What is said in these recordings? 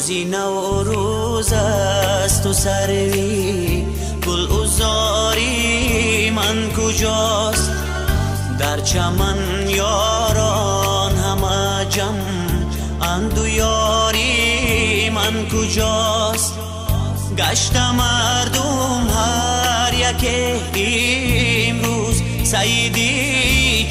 روزی نوروز است و سروی گل عذاری من کجاست؟ در چمن یاران همه جمع اند و یاری من کجاست؟ گشت مردم هر یک امروز سیدی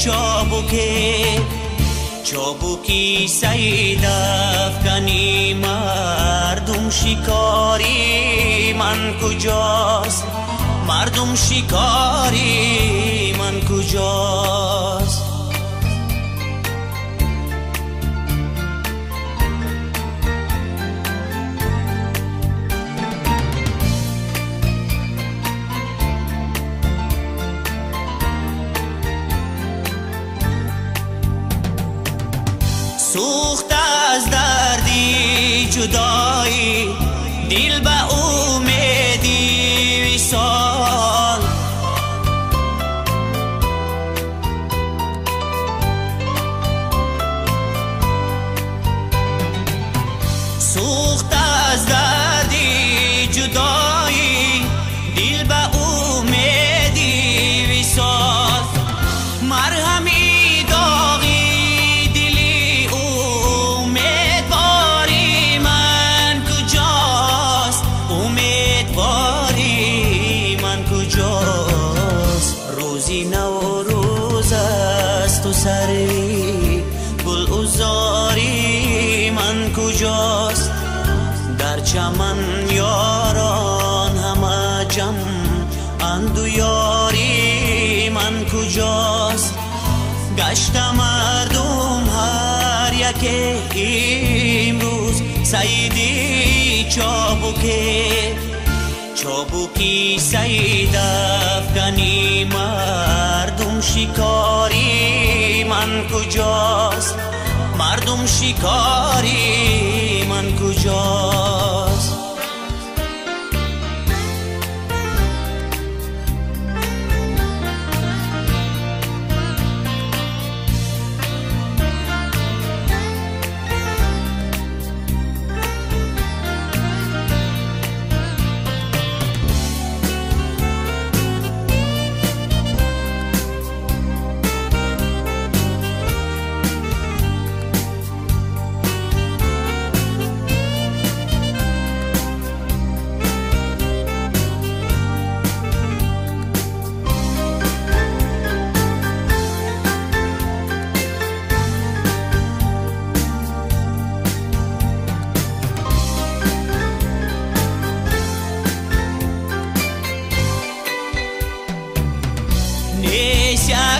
چابوکی سید افکنی مردم شکاری من کجاست؟ مردم شکاری من کجاست؟ سوخت از دردی جدایی دل به امیدی وصال، سوخت از دردی جدایی دل به امیدی وصال، مرهمی نوروز است و سروی گل عذاری من کجاست؟ در چمن یاران همه جمع اند و یاری من کجاست؟ گشت مردم هر یک امروز سیدی چابوکی سید افکنی مردم شکاری من کجاست؟ مردم شکاری من کجاست؟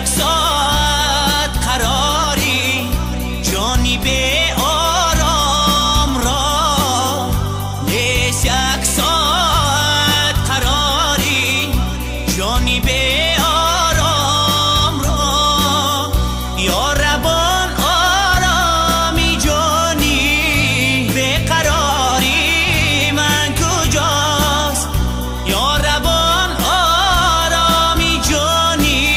یک ساعت قراری جانی به آرام را، نیست یک ساعت قراری جانی به آرام را، یا ربان آرامی جانی به قراری من کجاست؟ یا ربان آرامی جانی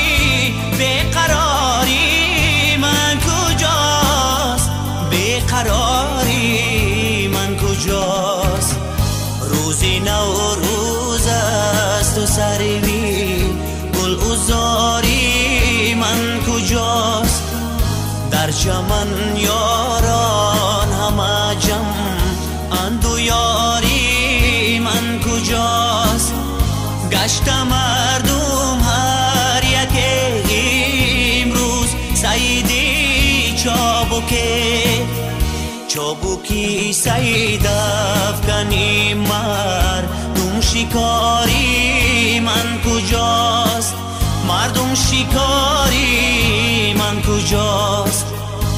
بیقراری من کجاست؟ بیقراری من کجاست؟ روزی نوروز است و سروی گل عذاری من کجاست؟ در چمن یاران همه جمع اند و یاری من کجاست؟ گشت مردم هر یک امروز سیدی چابوکی سید افکنی مردم شکاری من کجاست؟ مردم شکاری من کجاست؟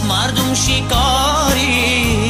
مردم شکاری